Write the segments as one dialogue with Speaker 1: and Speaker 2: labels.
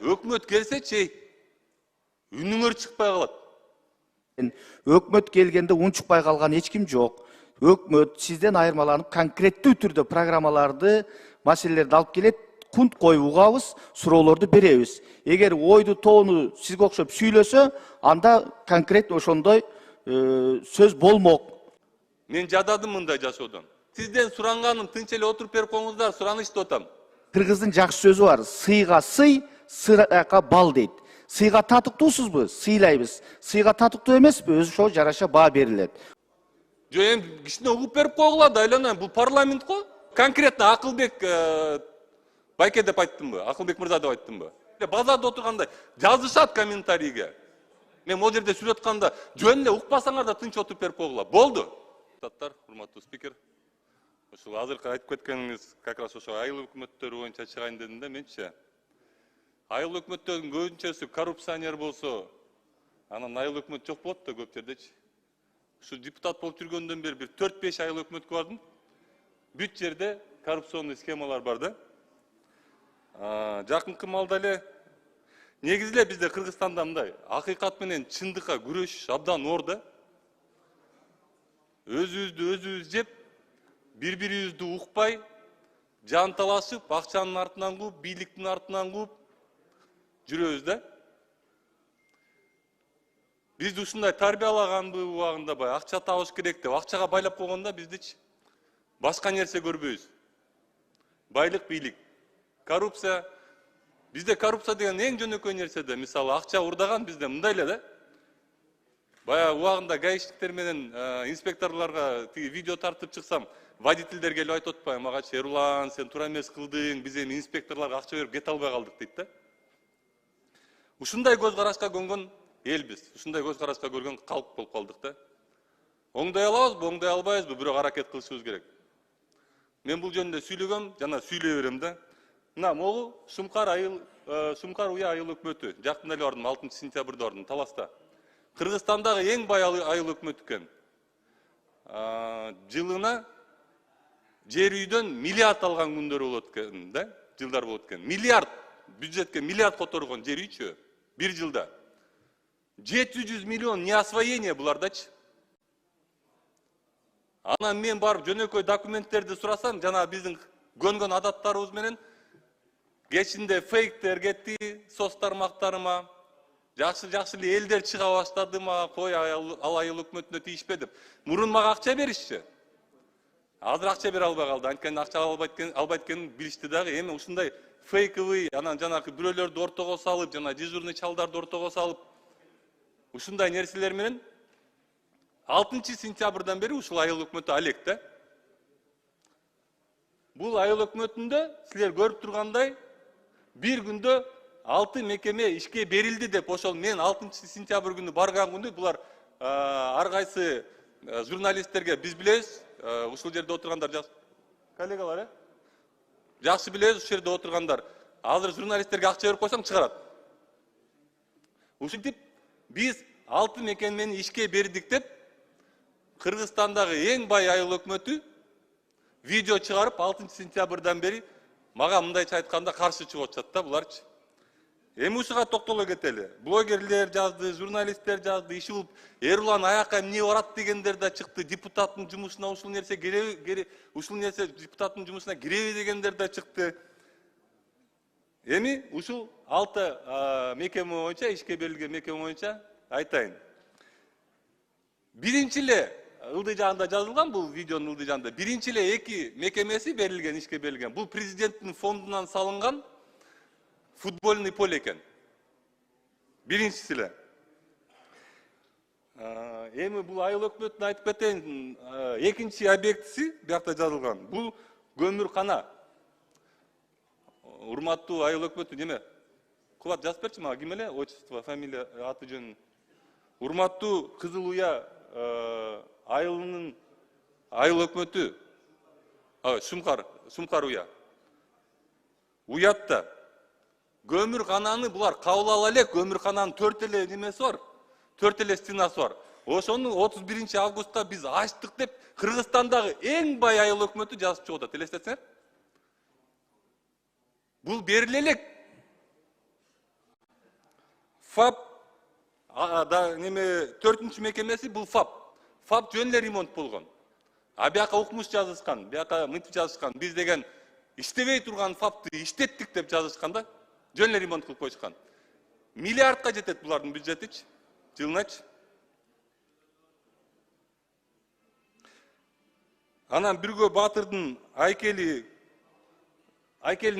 Speaker 1: Өкмөт келсе үнүңөр чыкпай калат.
Speaker 2: Өкмөт келгенде унчукпай калган эч ким жок. Өкмөт сизден айырмаланып конкреттүү түрдө программаларды, маселелерди алып келет, кунт коюп угабыз, суроолорду беребиз. Эгер ойду тоону сизге окшоп сүйлөсө, анда конкрет ошондой сөз болмок.
Speaker 1: Мен жададым мындай жашоодон. Сизден суранганым тынч эле отуруп берип коюңуздар, суранышты атам.
Speaker 2: Кыргыздын жакшы сөзү бар. Сыйга сый, сыйга бал дейт. Сыйга татыктуусузбу? Сыйлайбыз. Сыйга татыктуу эмеспи? Ошого жараша баа берилет.
Speaker 1: Жо эми кичине угуп берип койгула да, айлана, бул парламент го. Конкретно Акылбек Байке деп айттымбы? Акылбек мырза деп айттымбы? Базарда отурганда жазышат комментарийге. Мен могу жерде сүйлөп атканда жөн эле укпасаңар да тынч отуруп берип койгула. Болду. Депутаттар, урматтуу спикер. Ушул азыркы айтып кеткениңиз как раз ошо айыл өкмөттөрү боюнча чыгайын дедим да менчи. Айыл өкмөттөрдүн көбүнчөсү коррупционер болсо, анан айыл өкмөт жок болот да көп жердечи. Ушу депутат болуп жүргөндөн бери бир 4-5 айыл өкмөткө бардым. Бүт жерде коррупционный схемалар бар да. Жакынкы малда эле негизи эле бизде Кыргызстанда мындай акыйкат менен чындыкка күрөшүш абдан оор да. Өзүбүздү жеп, бири-бирибизди укпай, жанталашып, акчанын артынан кууп, бийликтин артынан кууп жүрөбүз да. Бизди ушундай тарбиялаганбы убагында акча табыш керек деп, акчага байлап койгондо биздичи башка нерсе көрбөйбүз. Байлык, бийлик, коррупция. Бизде коррупция деген эң жөнөкөй нерсе да. Мисалы, акча урдаган бизде мындай эле да. Бая убагында гаишниктер менен инспекторлорго видео тартып чыксам, водительдер келип айтып атпайбы, магачы Эрлан, сен туура эмес кылдың, биз эми инспекторлорго акча берип кете албай калдык дейт да. Ушундай көз карашка көнгөн элбиз, ушундай көз карашка көргөн калк болуп калдык да. Оңдой алабызбы, оңдой албайбызбы, бирок аракет кылышыбыз керек. Мен бул жөнүндө сүйлөгөм, жана сүйлөй берем да. Мына могу Шумкар Уя айыл өкмөтү, жакында эле бардым, 6 сентябрда бардым, Таласта. Кыргызстандагы эң бай айыл өкмөт экен. Жылына жер үйдөн миллиард алган күндөр болот экен да, жылдар болот экен. Миллиард, бюджетке миллиард которгон жер үйчү бир жылда. 700 миллион неосвоение булардачы. Анан мен барып жөнөкөй документтерди сурасам, жана биздин көнгөн адаттарыбыз менен кечинде фейктер кетти, соц тармактарыма, жакшы эле элдер чыга баштады мага, кой ал айыл өкмөтүнө тийишпе деп. Мурун мага акча беришчи. Азыр акча бере албай калды. Анткени акча албайт экенин билишти дагы. Эми ушундай фейковый, анан жанагы бирөөлөрдү ортого салып, жана дежурный чалдарды ортого салып, ушундай нерселер менен 6 сентябрдан бери ушул айыл өкмөтү алек да. Бул айыл өкмөтүндө силер көрүп тургандай бир күндө 6 мекеме ишке берилди деп, ошол мен 6 сентябрь күнү барган күнү булар ар кайсы журналисттерге биз билебиз, ушул жерде отургандар жакшы коллегалар, жакшы билебиз, ушул жерде отургандар. Азыр журналисттерге акча берип койсоң чыгарат. Ушинтип биз 6 мекемени ишке бердик деп Кыргызстандагы эң бай айыл өкмөтү видео чыгарып 6 сентябрдан бери мага мындайча айтканда каршы чыгып атышат да буларчы. Эми ушуга токтоло кетели. Блогерлер жазды, журналисттер жазды, иши булуп Эрлан аякка эмне барат дегендер да чыкты. Депутаттын жумушуна ушул нерсе ушул нерсе депутаттын жумушуна киреби дегендер да чыкты. Эми ушул 6 мекеме боюнча, ишке берилген мекеме боюнча айтайын. Биринчи эле ылдыйжагында жазылган, бул видеонун ылдыйжагында биринчи эле 2 мекемеси берилген, ишке берилген. Бул президенттин фондунан салынган футбольный поле экен. Биринчиси эле. Эми бул айыл өкмөтүн айтып кетейин, экинчи объектиси биякта жазылган. Бул көмүркана. Урматтуу айыл өкмөтү неме? Кубат жазып берчи мага, ким эле? Отчество, фамилия, аты жөнүн. Урматтуу Кызыл Уя айылынын айыл өкмөтү. Шумкар Уя. Уятта көмүркананы булар кабыл ала элек, көмүркананын 4 эле немеси бар. 4 эле стенасы бар. Ошону 31 августта биз ачтык деп Кыргызстандагы эң бай айыл өкмөтү жазып чыгып атат. Элестетсеңер? Бул бериле элек. ФАП неме 4-чү мекемеси бул ФАП. ФАП жөн эле ремонт болгон. А бияка укмуш жазышкан, бияка мынтип жазышкан. Биз деген иштебей турган ФАПты иштеттик деп жазышкан да. Жөн эле ремонт кылып койышкан. Миллиардка жетет булардын бюджетичи, жылыначы. Анан биргөө Батырдын айкелин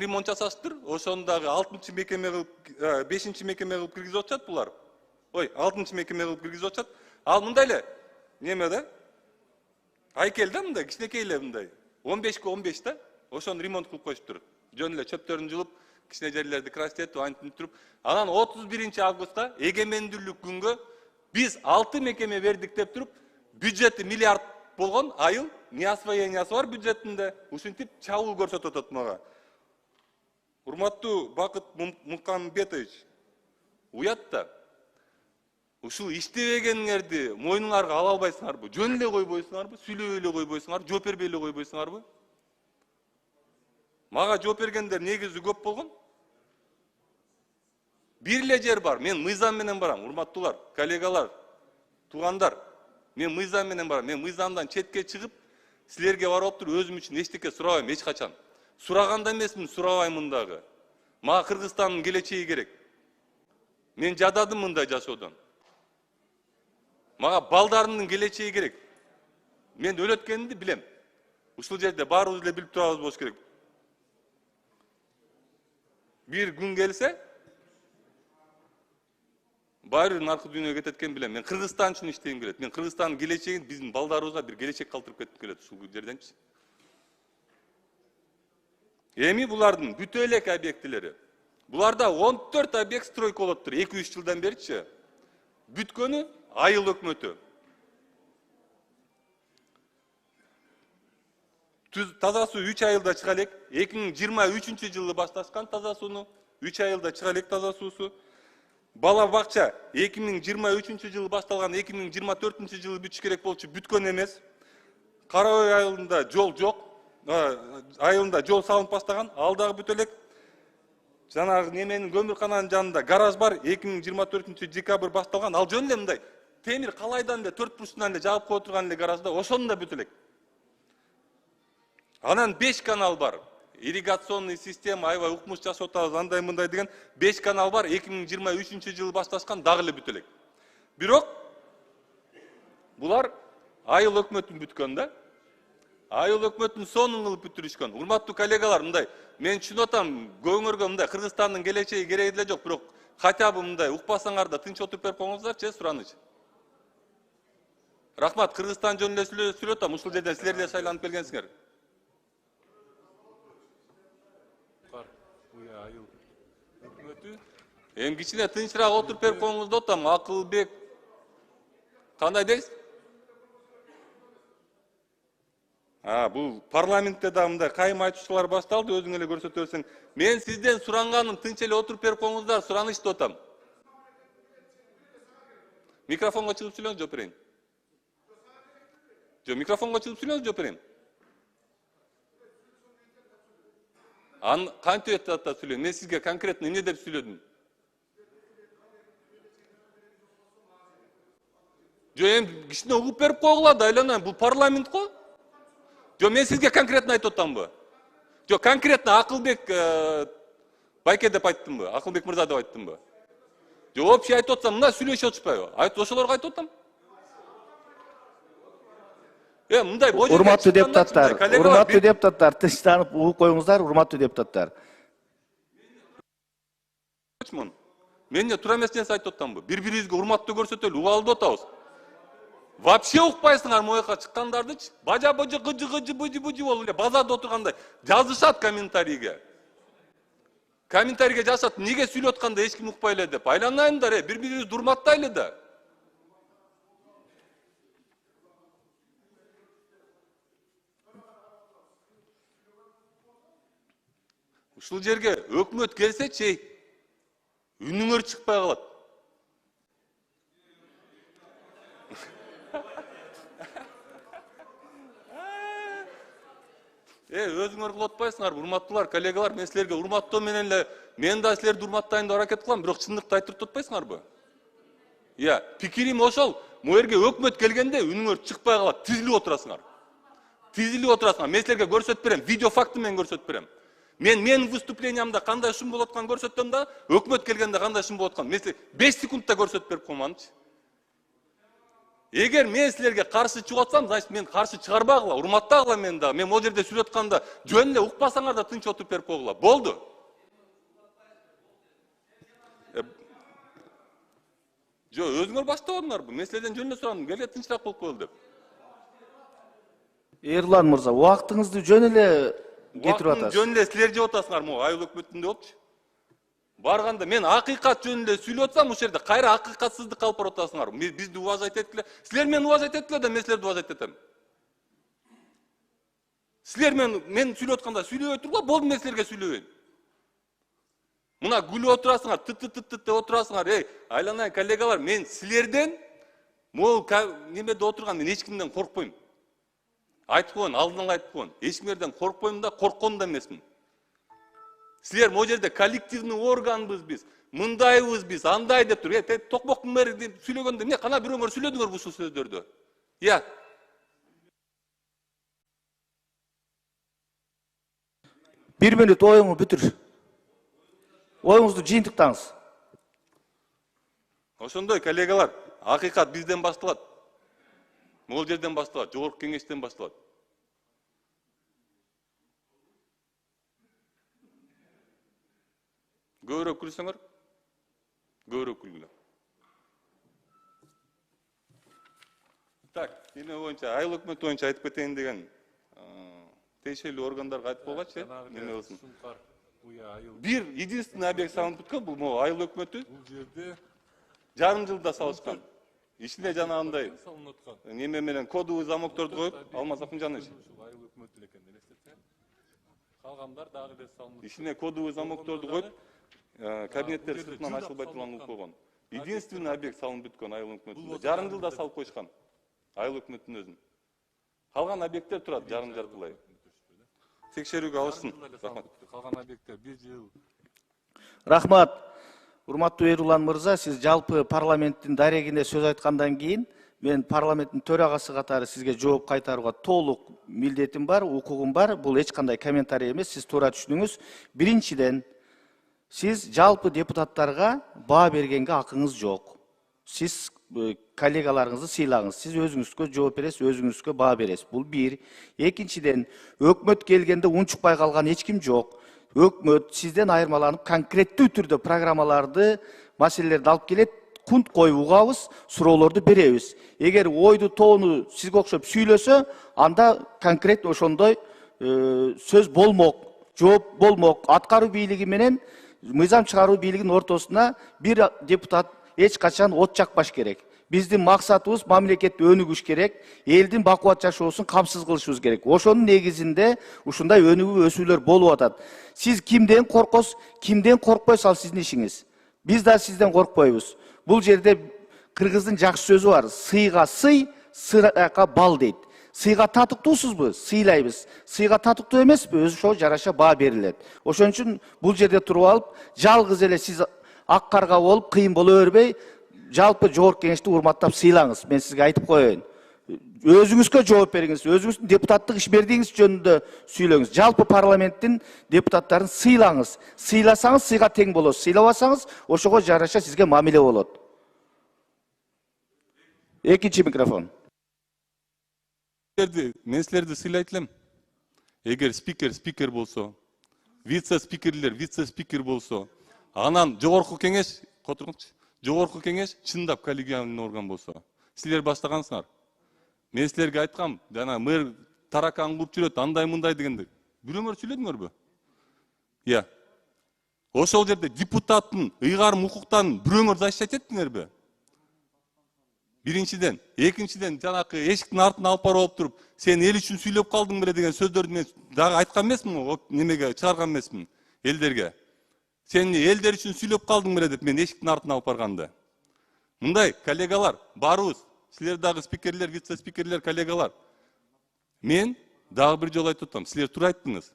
Speaker 1: ремонт жасаштыр. Ошону дагы 6-чы мекеме кылып, 5-чи мекеме кылып киргизип атышат булар. Ой, 6-чы мекеме кылып киргизип атышат. Ал мындай эле неме да? Айкел да мындай, кичинекей эле мындай. 15ке 15 да. Ошону ремонт кылып коюштур. Жөн эле чөптөрүн жылып, кичине жерлерди крастетип, антип туруп. Анан 31-августта эгемендүүлүк күнгө биз 6 мекеме бердик деп туруп, бюджети миллиард болгон айыл неосвоениясы бар бюджетинде. Ушинтип чабуул көрсөтүп атат мага. Урматтуу Бакыт Мукамбетович, уят да. Ушул иштебегениңерди мойнуңарга ала албайсыңарбы? Жөн эле койбойсуңарбы? Сүйлөбөй эле койбойсуңарбы? Жооп бербей эле койбойсуңарбы? Мага жооп бергендер негизи көп болгон. Бир эле жер бар. Мен мыйзам менен барам, урматтуулар, коллегалар, туугандар. Мен мыйзам менен барам. Мен мыйзамдан четке чыгып, силерге барып туруп өзүм үчүн эчтеке сурабайм эч качан. Сураганда эмесмин, сурабаймын дагы. Мага Кыргызстандын келечеги керек. Мен жададым мындай жашоодон. Мага балдарымдын келечеги керек. Мен өлөткенimди билем. Ушул жерде баарыбыз эле билип турабыз болуш керек. Бир күн келсе, баары наркы дүйнөгө кетет экен билем. Мен Кыргызстан үчүн иштегим келет. Мен Кыргызстандын келечегин биздин балдарыбызга бир келечек калтырып кетким келет ушул жерденчи. Эми булардын бүтө элек объектилери. Буларда 14 объект стройка болот тур 2-3 жылдан беричи. Бүткөнү айыл өкмөтү. Таза суу 3 айылда чыга элек. 2023-жылы башташкан таза сууну 3 айылда чыга элек таза суусу. Бала бакча 2023-жылы башталган 2024-жылы бүтүш керек болчу, бүткөн эмес. Карабай айылында жол жок. Айылында жол салынып баштаган, ал дагы бүтө элек. Жанагы неменин көмүркананын жанында гараж бар, 2024-декабрь башталган, ал жөн эле мындай. Темир калайдан эле 4 бурчунан эле жаап кое турган эле гаражда, ошону да бүтө элек. Анан 5 канал бар. Ирригационный система, аябай укмуш жасап атабыз, андай мындай деген 5 канал бар, 2023-жылы башташкан, дагы эле бүтө элек. Бирок булар айыл өкмөтүн бүткөн да. Айыл өкмөтүн сонун кылып бүтүрүшкөн. Урматтуу коллегалар, мындай мен түшүнүп атам, көңөргө мындай Кыргызстандын келечеги кереги деле жок, бирок хотя бы мындай укпасаңар да тынч отуруп берип коюңуздарчы, сураныч. Рахмат, Кыргызстан жөнүндө сүйлөп атам, ушул жерден силер деле шайланып келгенсиңер. Айыл өкмөтү эми кичине тынчыраак отуруп берип коюңуз деп атам. Акылбек кандай дейсиз? Бул парламентте да мындай кайым айтуучулар башталды, өзүң эле көрсөтө берсең. Мен сизден суранганым тынч эле отуруп берип коюңуздар, сураныч деп атам. Микрофонго чыгып сүйлөңүз, жооп берейин. Жок, микрофонго чыгып сүйлөңүз, жооп берейин. Кантип атат сүйлөйм? Мен сизге конкретно эмне деп сүйлөдүм? Жок, эми кичине угуп берип койгула да, айланайын, бул парламент го. Жок, мен сизге конкретно айтып атамбы? Жок, конкретно Акылбек байке деп айттымбы? Акылбек мырза деп айттымбы? Жок, общий айтып атсам, мына сүйлөшүп атышпайбы? Ошолорго айтып атам. Мындай божо.
Speaker 2: Урматтуу депутаттар, тынчтанып угуп коюңуздар, урматтуу депутаттар.
Speaker 1: Мен эмне туура эмес нерсе айтып атамбы? Бири-бирибизге урматтуу көрсөтөлү, угалы деп атабыз. Вообще укпайсыңар мояка чыккандардычы? Бажа-божо гыжы-гыжы быжы-быжы болуп эле базарда отургандай жазышат комментарийге. Комментарийге жазышат, неге сүйлөп атканда эч ким укпай эле деп. Айланайындар, бири-бирибизди урматтайлы да. Ушул жерге өкмөт келсечи, үнүңөр чыкпай калат. Өзүңөр кылып атпайсыңарбы, урматтуулар, коллегалар, мен силерге урматтоо менен эле мен да силерди урматтайын деп аракет кылам, бирок чындыкты айтып туруп атпайсыңарбы? Пикирим ошол. Могу жерге өкмөт келгенде үнүңөр чыкпай калат, тизилип отурасыңар. Мен силерге көрсөтүп берем, видео факты менен көрсөтүп берем. Менин выступлениямда кандай шум болуп атканын көрсөттүм да, өкмөт келгенде кандай шум болуп атканын. Мен силерге 5 секундта көрсөтүп берип койманчы. Эгер мен силерге каршы чыгып атсам, значит мен каршы чыгарбагыла, урматтагыла мен да. Мен могу жерде сүйлөп атканда жөн эле укпасаңар да тынч отуруп берип койгула. Болду. Жо, өзүңөр баштабадыңарбы? Мен силерден жөн эле сурадым, келе тынчыраак болуп коелу деп.
Speaker 2: Эрлан мырза, убактыңызды жөн эле кетирип атасыз.
Speaker 1: Жөн эле силер жеп атасыңар, могу айыл өкмөтүндө болчу. Барганда мен акыйкат жөнүндө сүйлөп атсам, ушул жерде кайра акыйкатсыздыкка алып барып атасыңар. Бизди уважать эткиле. Силер мени уважать эткиле да, мен силерди уважать этем. Силер мен сүйлөп атканда сүйлөбөй тургула, болду, мен силерге сүйлөбөйм. Мына күлүп отурасыңар, тыт деп отурасыңар. Айланайын коллегалар, мен силерден могу немеде отурган мен эч кимден коркпойм. Айтып коеюн, алдынан айтып коеюн. Эч кимден коркпойм да, корккон да эмесмин. Силер могу жерде коллективный органбыз биз, мындайбыз биз, андай деп тур. Токмоктун мэри сүйлөгөндө эмне кана бирөөңөр сүйлөдүңөр ушул сөздөрдү.
Speaker 2: 1 мүнөт оюңду бүтүр. Оюңузду жыйынтыктаңыз.
Speaker 1: Ошондой коллегалар, акыйкат бизден башталат. Могул жерден башталат, жогорку кеңештен башталат. Көбүрөөк күлсөңөр, көбүрөөк күлгүлө. Так, эме боюнча, айыл өкмөтү боюнча айтып кетейин деген тиешелүү органдарга айтып койгочу, неме болсун. Бир единственный объект салынып бүткөн, бул могу айыл өкмөтү.
Speaker 3: Бул жерде
Speaker 1: жарым жылда салышкан. Ичине жанагындай неме менен кодовый замокторду коюп, Алмаз Акынжанович.
Speaker 3: айыл өкмөтү экен элестетсе. Калгандар дагы эле салынып.
Speaker 1: Ичине кодовый замокторду коюп, кабинеттер сыртынан ачылбай турган ук койгон. Единственный объект салынып бүткөн айыл өкмөтүндө. Жарым жылда салып койушкан. Айыл өкмөтүнүн өзүн. Калган объекттер турат жарым жартылай. Текшерүүгө алышсын. Рахмат.
Speaker 3: Калган объекттер 1 жыл.
Speaker 2: Рахмат. Урматтуу Эрлан мырза, сиз жалпы парламенттин дарегине сөз айткандан кийин мен парламенттин төрагасы катары сизге жооп кайтарууга толук милдетим бар, укугум бар. Бул эч кандай комментарий эмес, сиз туура түшүнүңүз. Биринчиден, сиз жалпы депутаттарга баа бергенге акыңыз жок. Сиз коллегаларыңызды сыйлагыңыз. Сиз өзүңүзгө жооп бересиз, өзүңүзгө баа бересиз. Бул бир. Экинчиден, өкмөт келгенде унчукпай калган эч ким жок. Өкмөт сизден айырмаланып конкреттүү түрдө программаларды, маселелерди алып келет, кунт коюп угабыз, суроолорду беребиз. Эгер ойду тоону сизге окшоп сүйлөсө, анда конкрет ошондой сөз болмок, жооп болмок. Аткаруу бийлиги менен мыйзам чыгаруу бийлигинин ортосуна бир депутат эч качан от жакпаш керек. Биздин максатыбыз мамлекетти өнүгүш керек, элдин бакубат жашоосун камсыз кылышыбыз керек. Ошонун негизинде ушундай өнүгүү өсүүлөр болуп атат. Сиз кимден коркосуз, кимден коркпойсуз, ал сиздин ишиңиз. Биз да сизден коркпойбуз. Бул жерде кыргыздын жакшы сөзү бар. Сыйга сый, сыйга бал дейт. Сыйга татыктуусузбу? Сыйлайбыз. Сыйга татыктуу эмеспи? Ошо жараша баа берилет. Ошон үчүн бул жерде туруп алып, жалгыз эле сиз ак карга болуп, кыйын боло бербей, жалпы жогорку кеңешти урматтап сыйлаңыз. Мен сизге айтып коеюн. Өзүңүзгө жооп бериңиз, өзүңүздүн депутаттык ишмердигиңиз жөнүндө сүйлөңүз. Жалпы парламенттин депутаттарын сыйлаңыз. Сыйласаңыз сыйга тең болосуз. Сыйлабасаңыз ошого жараша сизге мамиле болот. Экинчи микрофон.
Speaker 1: Мен силерди сыйлайт элем. Эгер спикер болсо, вице-спикер болсо, анан жогорку кеңеш, жогорку кеңеш чындап коллегиальный орган болсо, силер баштагансыңар. Мен силерге айткам, жана мэр таракан кылып жүрөт, андай мындай дегенде. Бирөөңөр сүйлөдүңөрбү? Ошол жерде депутаттын ыйгарым укуктарын бирөөңөр защищать эттиңерби? Биринчиден, экинчиден жанакы эшиктин артына алып барып алып туруп, сен эл үчүн сүйлөп калдың беле деген сөздөрдү мен дагы айткан эмесмин, немеге чыгарган эмесмин элдерге. Сен элдер үчүн сүйлөп калдың беле деп мен эшиктин артына алып барганда. Мындай коллегалар барыбыз, силер дагы спикерлер, вице-спикерлер, коллегалар. Мен дагы бир жолу айтып атам, силер туура айттыңыз.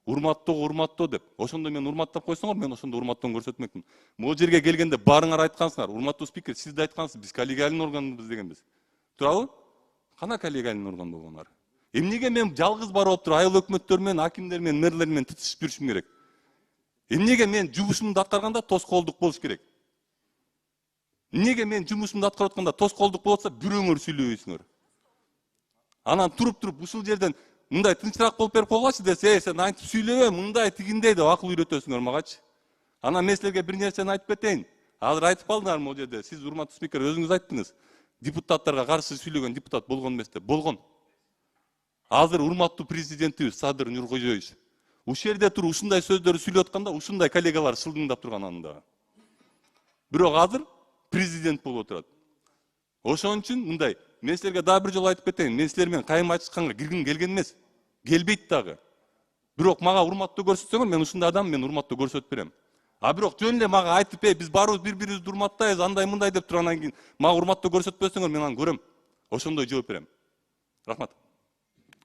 Speaker 1: Урматтоо деп. Ошондо мен урматтап койсоңор, мен ошондо урматтоону көрсөтмөкмүн. Могу жерге келгенде баарыңар айткансыңар, урматтуу спикер, сиз да айткансыз, биз коллегиальный органбыз дегенбиз. Туурабы? Кана коллегиальный орган болгондар? Эмнеге мен жалгыз барып туруп айыл өкмөттөр менен, акимдер менен, мэрлер менен титишип жүрүшүм керек? Эмнеге мен жумушумду аткарганда тоскоолдук болуш керек? Эмнеге мен жумушумду аткарып атканда тоскоолдук болуп атса, бирөөңөр сүйлөбөйсүңөр? Анан туруп ушул жерден мындай тынчыраак болуп берип койгочу десе, сен айтып сүйлөбө, мындай тигиндей деп акыл үйрөтөсүңөр магачы. Анан мен силерге бир нерсени айтып кетейин. Азыр айтып калдыңар могу жерде. Сиз урматтуу спикер өзүңүз айттыңыз. Депутаттарга каршы сүйлөгөн депутат болгон эмес деп. Болгон. Азыр урматтуу президентибиз Садыр Нуркожоевич ушул жерде туруп ушундай сөздөрдү сүйлөп атканда, ушундай коллегалар шылдыңдап турган анында. Бирок азыр президент болуп отурат. Ошон үчүн мындай, мен силерге дагы бир жолу айтып кетейин, мен силер менен кайым ачышканга киргим келген эмес. Келбейт дагы. Бирок мага урматтуу көрсөтсөңөр, мен ушундай адам, мен урматтуу көрсөтүп берем. А бирок жөн эле мага айтып, биз баарыбыз бири-бирибизди урматтайбыз, андай мындай деп тургандан кийин мага урматтуу көрсөтпөсөңөр, мен аны көрөм. Ошондой жооп берем. Рахмат.